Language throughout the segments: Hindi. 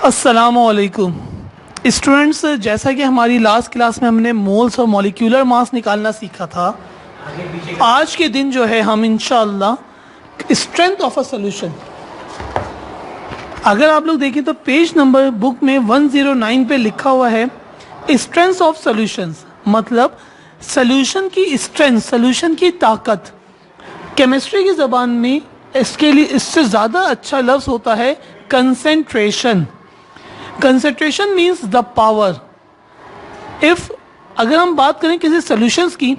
अस्सलामुअलैकुम स्टूडेंट्स, जैसा कि हमारी लास्ट क्लास में हमने मोल्स और मॉलिक्यूलर मास निकालना सीखा था, आज के दिन जो है हम इंशाअल्लाह स्ट्रेंथ ऑफ अ सॉल्यूशन, अगर आप लोग देखें तो पेज नंबर बुक में 109 पे लिखा हुआ है स्ट्रेंथ ऑफ सॉल्यूशंस, मतलब सॉल्यूशन की स्ट्रेंथ, सॉल्यूशन की ताकत। केमिस्ट्री की ज़बान में इसके लिए इससे ज़्यादा अच्छा लफ्ज़ होता है concentration. Concentration means the power. अगर हम बात करें किसी सॉल्यूशंस की,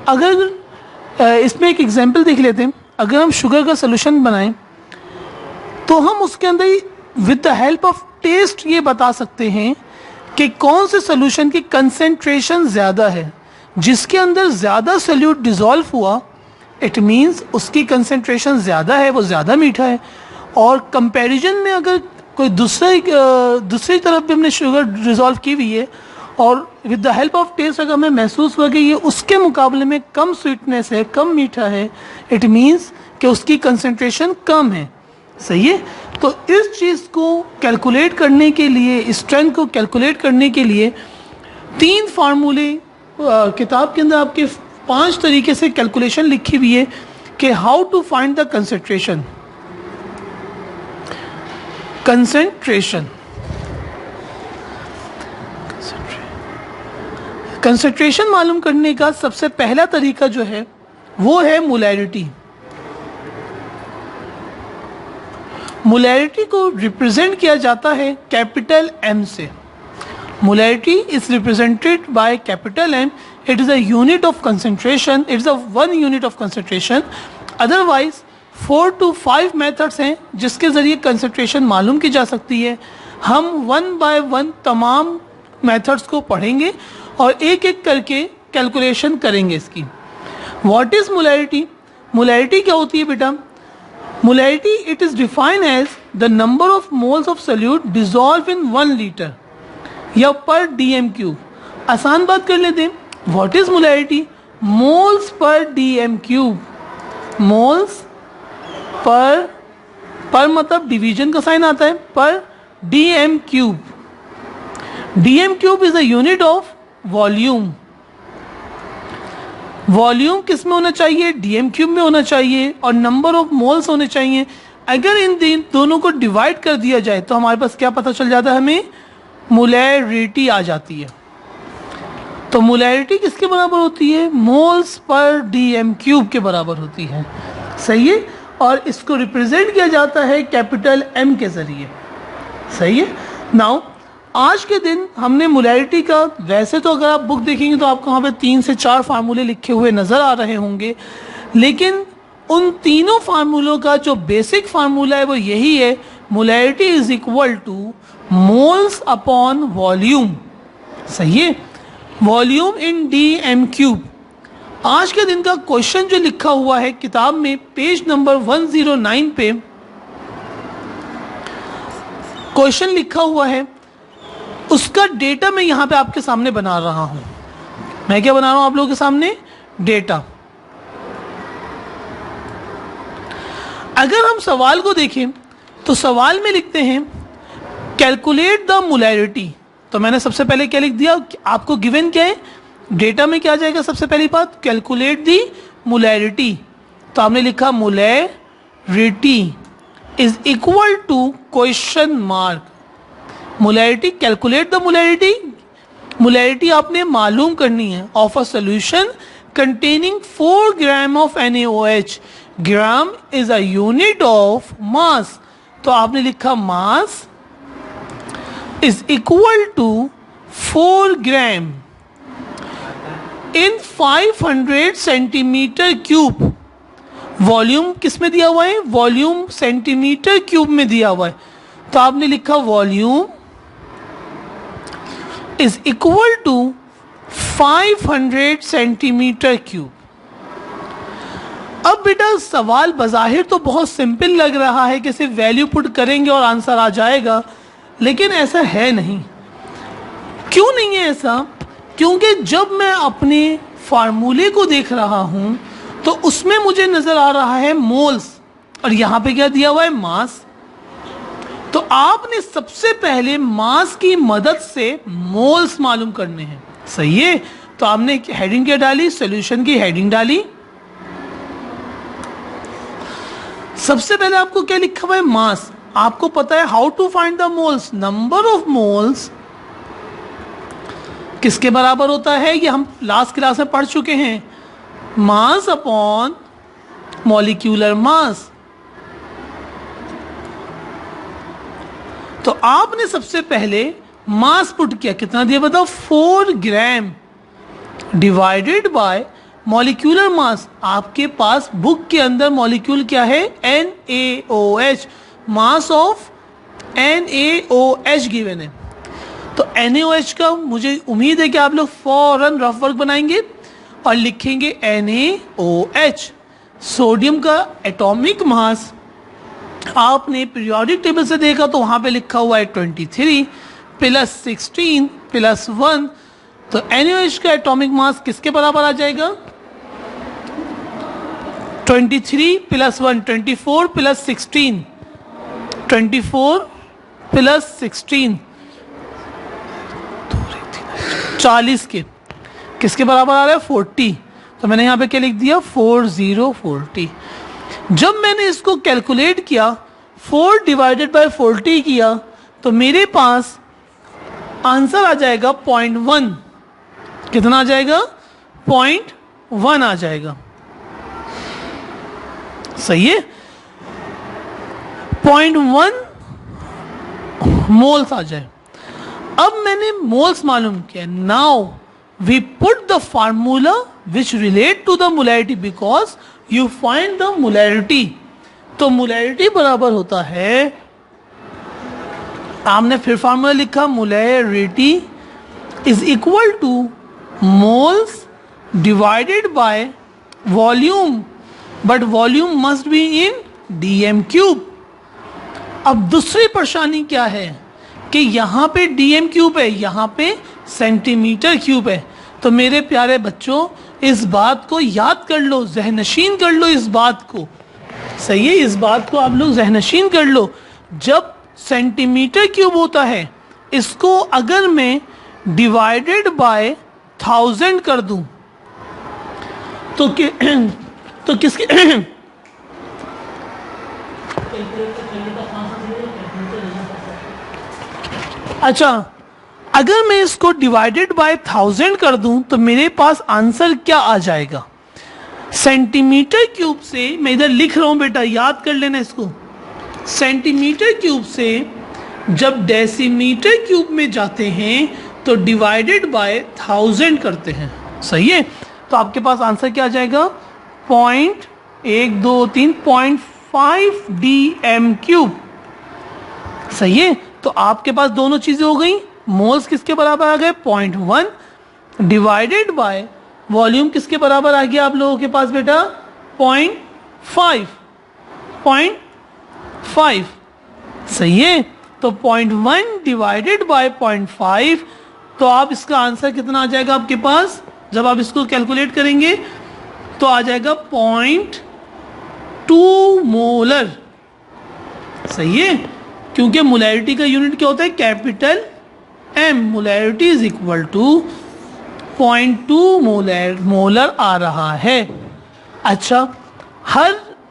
अगर इसमें एक एग्जांपल देख लेते हैं। अगर हम शुगर का सॉल्यूशन बनाएं तो हम उसके अंदर with the help of test ये बता सकते हैं कि कौन से सॉल्यूशन की कंसेंट्रेशन ज़्यादा है। जिसके अंदर ज़्यादा सॉल्यूट डिज़ोल्व हुआ, इट मीन्स उसकी कंसेंट्रेशन ज़्यादा है, वो ज़्यादा मीठा है। और कंपैरिजन में अगर कोई दूसरी तरफ भी हमने शुगर डिज़ोल्व की हुई है और with the help of test अगर हमें महसूस हुआ कि ये उसके मुकाबले में कम स्वीटनेस है, कम मीठा है, इट मीन्स कि उसकी कंसेंट्रेशन कम है। सही है। तो इस चीज़ को कैलकुलेट करने के लिए, स्ट्रेंथ को कैलकुलेट करने के लिए 3 फार्मूले किताब के अंदर आपके 5 तरीके से कैलकुलेशन लिखी हुई है कि how to find the concentration. Concentration मालूम करने का सबसे पहला तरीका जो है वो है मोलैरिटी। मोलैरिटी को रिप्रेजेंट किया जाता है कैपिटल एम से। Molarity is represented by capital M. It is a unit of concentration, it is a 1 unit of concentration. Otherwise 4 to 5 methods हैं जिसके ज़रिए कंसेंट्रेशन मालूम की जा सकती है। हम 1 by 1 तमाम मेथड्स को पढ़ेंगे और एक एक करके कैलकुलेशन करेंगे इसकी। What is molarity? मोलैरिटी क्या होती है बेटा? Molarity it is defined as the number of moles of solute dissolve in 1 litre या पर dm³। आसान बात कर लेते हैं, what is molarity? Moles per dm³। Moles per मतलब डिवीजन का साइन आता है, पर dm³। dm³ is a unit of volume. Volume किस में होना चाहिए? dm³ में होना चाहिए और नंबर ऑफ मोल्स होने चाहिए। अगर इन दोनों को डिवाइड कर दिया जाए तो हमारे पास क्या पता चल जाता है? हमें मोलैरिटी आ जाती है। तो मोलैरिटी किसके बराबर होती है? मोल्स पर dm³ के बराबर होती है। सही है। और इसको रिप्रेजेंट किया जाता है कैपिटल एम के ज़रिए। सही है। नाउ आज के दिन हमने मोलैरिटी का, वैसे तो अगर आप बुक देखेंगे तो आपको वहाँ पे 3 से 4 फार्मूले लिखे हुए नज़र आ रहे होंगे, लेकिन उन तीनों फार्मूलों का जो बेसिक फार्मूला है वो यही है, molarity is equal to moles upon volume. सही है। वॉल्यूम इन dm³। आज के दिन का क्वेश्चन जो लिखा हुआ है किताब में पेज नंबर 109 पे क्वेश्चन लिखा हुआ है, उसका डेटा मैं यहाँ पे आपके सामने बना रहा हूँ। मैं क्या बना रहा हूँ आप लोगों के सामने? डेटा। अगर हम सवाल को देखें तो सवाल में लिखते हैं कैलकुलेट द मोलैरिटी। तो मैंने सबसे पहले क्या लिख दिया? आपको गिवन क्या है? डेटा में क्या जाएगा? सबसे पहली बात कैलकुलेट दी मोलैरिटी। तो आपने लिखा molarity is equal to question mark. Molarity, calculate the molarity. Molarity आपने मालूम करनी है of a solution containing 4 gram of NaOH। Gram is a unit of mass. तो आपने लिखा mass is equal to 4 gram in 500 centimetre cube. Volume किस में दिया हुआ है? वॉल्यूम सेंटीमीटर क्यूब में दिया हुआ है। तो आपने लिखा volume is equal to 500 centimetre cube. अब बेटा सवाल बज़ाहिर तो बहुत सिंपल लग रहा है कि सिर्फ वैल्यू पुट करेंगे और आंसर आ जाएगा, लेकिन ऐसा है नहीं। क्यों नहीं है ऐसा? क्योंकि जब मैं अपने फार्मूले को देख रहा हूं तो उसमें मुझे नजर आ रहा है मोल्स और यहां पे क्या दिया हुआ है? मास। तो आपने सबसे पहले मास की मदद से मोल्स मालूम करने हैं, सही है। तो आपने हेडिंग क्या डाली, सॉल्यूशन की हेडिंग डाली। सबसे पहले आपको क्या लिखा हुआ है, मास। आपको पता है how to find the moles, number of moles किसके बराबर होता है, ये हम लास्ट क्लास में पढ़ चुके हैं, मास अपॉन मॉलिक्यूलर मास। तो आपने सबसे पहले मास पुट किया, कितना दिया बताओ, 4 gram divided by molecular mass. आपके पास बुक के अंदर मॉलिक्यूल क्या है, NaOH, mass of NaOH given है। तो NaOH का मुझे उम्मीद है कि आप लोग फौरन रफ वर्क बनाएंगे और लिखेंगे NaOH। सोडियम का एटॉमिक मास आपने पीरियोडिक टेबल से देखा तो वहां पे लिखा हुआ है 23 प्लस 16 प्लस 1। तो NaOH का एटॉमिक मास किसके बराबर आ जाएगा, 23 प्लस 1, 24 प्लस 16, 24 प्लस 16, 40 के किसके बराबर आ रहा है, 40। तो मैंने यहाँ पे क्या लिख दिया, 4040। जब मैंने इसको कैलकुलेट किया, 4 डिवाइडेड बाय 40 किया, तो मेरे पास आंसर आ जाएगा 0.1। कितना आ जाएगा, 0.1 आ जाएगा, सही है। 0.1 मोल्स आ जाए। अब मैंने मोल्स मालूम किया। Now we put the formula which relate to the molarity because you find the molarity. तो मोलैरिटी बराबर होता है, आपने फिर फार्मूला लिखा, molarity is equal to moles divided by volume, but volume must be in dm cube. अब दूसरी परेशानी क्या है कि यहाँ पे dm क्यूब है, यहाँ पे सेंटीमीटर क्यूब है। तो मेरे प्यारे बच्चों, इस बात को याद कर लो, ज़हनशीन कर लो इस बात को, सही है। इस बात को आप लोग ज़हनशीन कर लो। जब सेंटीमीटर क्यूब होता है, इसको अगर मैं डिवाइडेड बाय 1000 कर दूं तो किसके अच्छा, अगर मैं इसको डिवाइडेड बाय 1000 कर दूं तो मेरे पास आंसर क्या आ जाएगा, सेंटीमीटर क्यूब से, मैं इधर लिख रहा हूं बेटा, याद कर लेना इसको। सेंटीमीटर क्यूब से जब डेसीमीटर क्यूब में जाते हैं तो डिवाइडेड बाय 1000 करते हैं, सही है। तो आपके पास आंसर क्या आ जाएगा, 0.5 dm क्यूब, सही है। तो आपके पास दोनों चीजें हो गई। मोल्स किसके बराबर आ गए, 0.1 डिवाइडेड बाय वॉल्यूम किसके बराबर आ गया आप लोगों के पास बेटा, 0.5, सही है। तो 0.1 डिवाइडेड बाय 0.5, तो आप इसका आंसर कितना आ जाएगा आपके पास, जब आप इसको कैलकुलेट करेंगे तो आ जाएगा 0.2 मोलर, सही है। क्योंकि मोलैरिटी का यूनिट क्या होता है, capital M। Molarity is equal to 0.2 molar आ रहा है। अच्छा,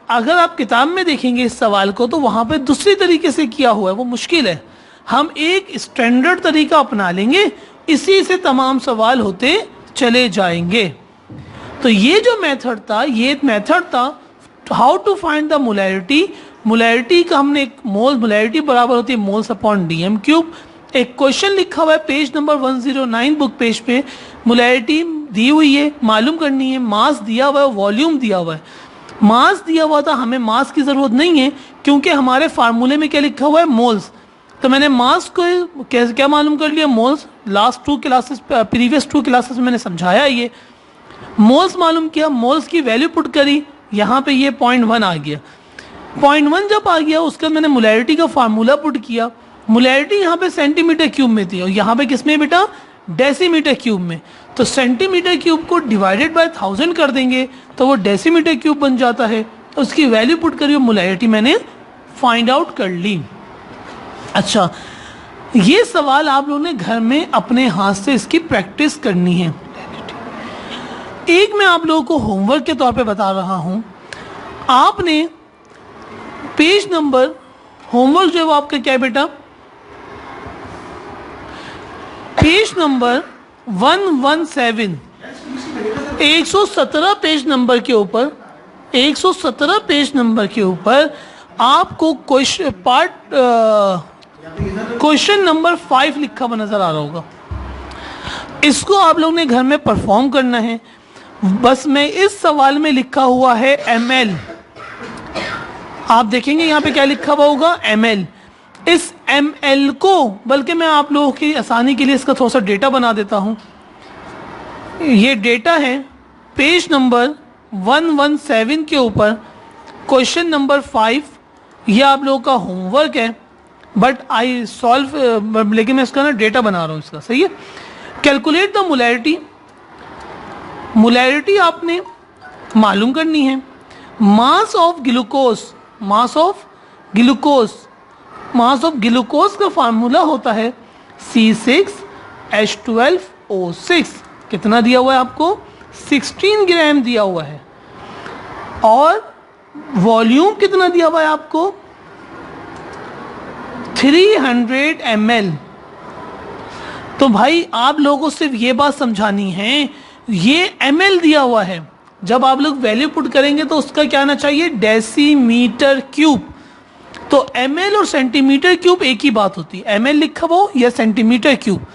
अगर आप किताब में देखेंगे इस सवाल को तो वहां पे दूसरी तरीके से किया हुआ है, वो मुश्किल है। हम एक स्टैंडर्ड तरीका अपना लेंगे, इसी से तमाम सवाल होते चले जाएंगे। तो ये जो मेथड था, ये मेथड था how to find the molarity. Molarity का हमने एक मोलैरिटी बराबर होती है मोल्स अपॉन dm क्यूब। एक क्वेश्चन लिखा हुआ है पेज नंबर 109 बुक पेज पे, मोलैरिटी दी हुई है, मालूम करनी है, मास दिया हुआ है, वॉल्यूम दिया हुआ है। मास दिया हुआ था, हमें मास की ज़रूरत नहीं है क्योंकि हमारे फार्मूले में क्या लिखा हुआ है, मोल्स। तो मैंने मास को क्या मालूम कर लिया, मोल्स। प्रीवियस 2 क्लासेस में मैंने समझाया ये। मोल्स मालूम किया, मोल्स की वैल्यू पुट करी, यहाँ पे ये 0.1 आ गया। 0.1 जब आ गया उसके बाद मैंने मोलैरिटी का फार्मूला पुट किया। मोलैरिटी यहाँ पे सेंटीमीटर क्यूब में थी और यहाँ पे किस में बेटा, डेसीमीटर क्यूब में। तो सेंटीमीटर क्यूब को डिवाइडेड बाय 1000 कर देंगे तो वो डेसीमीटर क्यूब बन जाता है। उसकी वैल्यू पुट करी, मोलैरिटी मैंने फाइंड आउट कर ली। अच्छा, ये सवाल आप लोगों ने घर में अपने हाथ से इसकी प्रैक्टिस करनी है। एक मैं आप लोगों को होमवर्क के तौर पे बता रहा हूं, आपने पेज नंबर, होमवर्क जो है वो आपका क्या है बेटा, पेज नंबर 117, 117 पेज नंबर के ऊपर, 117 पेज नंबर के ऊपर आपको क्वेश्चन नंबर 5 लिखा हुआ नजर आ रहा होगा। इसको आप लोगों ने घर में परफॉर्म करना है। बस मैं इस सवाल में लिखा हुआ है ml, आप देखेंगे यहाँ पे क्या लिखा हुआ होगा, ml। इस ml को, बल्कि मैं आप लोगों की आसानी के लिए इसका थोड़ा सा डेटा बना देता हूँ। ये डेटा है पेज नंबर 117 के ऊपर क्वेश्चन नंबर 5। ये आप लोगों का होमवर्क है, बट आई सॉल्व, लेकिन मैं इसका ना डेटा बना रहा हूँ इसका, सही है। कैलकुलेट द मोलैरिटी, मोलैरिटी आपने मालूम करनी है। Mass of glucose, mass of glucose, mass of glucose का फार्मूला होता है C6H12O6। कितना दिया हुआ है आपको, 16 ग्राम दिया हुआ है। और वॉल्यूम कितना दिया हुआ है आपको, 300 ml। तो भाई आप लोगों को सिर्फ ये बात समझानी है, ये ml दिया हुआ है, जब आप लोग वैल्यू पुट करेंगे तो उसका क्या आना चाहिए, डेसीमीटर क्यूब। तो ml और सेंटीमीटर क्यूब एक ही बात होती है, ml लिखा हो या सेंटीमीटर क्यूब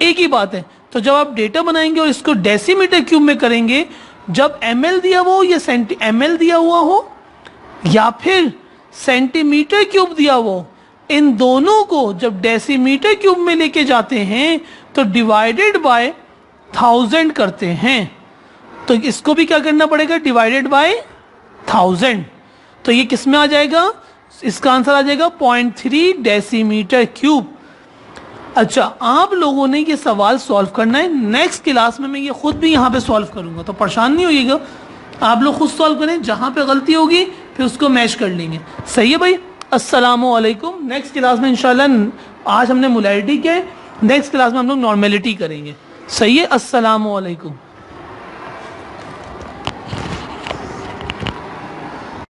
एक ही बात है। तो जब आप डेटा बनाएंगे और इसको डेसीमीटर क्यूब में करेंगे, जब ml दिया हुआ हो या ml दिया हुआ हो या फिर सेंटीमीटर क्यूब दिया हुआ हो, इन दोनों को जब डेसीमीटर क्यूब में लेके जाते हैं तो डिवाइडेड बाय 1000 करते हैं। तो इसको भी क्या करना पड़ेगा, डिवाइडेड बाय 1000। तो ये किस में आ जाएगा, इसका आंसर आ जाएगा 0.3 डेसीमीटर क्यूब। अच्छा, आप लोगों ने ये सवाल सॉल्व करना है। नेक्स्ट क्लास में मैं ये खुद भी यहाँ पे सॉल्व करूँगा, तो परेशान नहीं होइएगा, आप लोग खुद सॉल्व करें, जहाँ पे गलती होगी फिर उसको मैच कर लेंगे। सही है भाई, अस्सलामु अलैकुम। नेक्स्ट क्लास में इंशाल्लाह, आज हमने मोलैरिटी किया है, नेक्स्ट क्लास में हम लोग नॉर्मेलिटी करेंगे। सही है, अस्सलामु अलैकुम।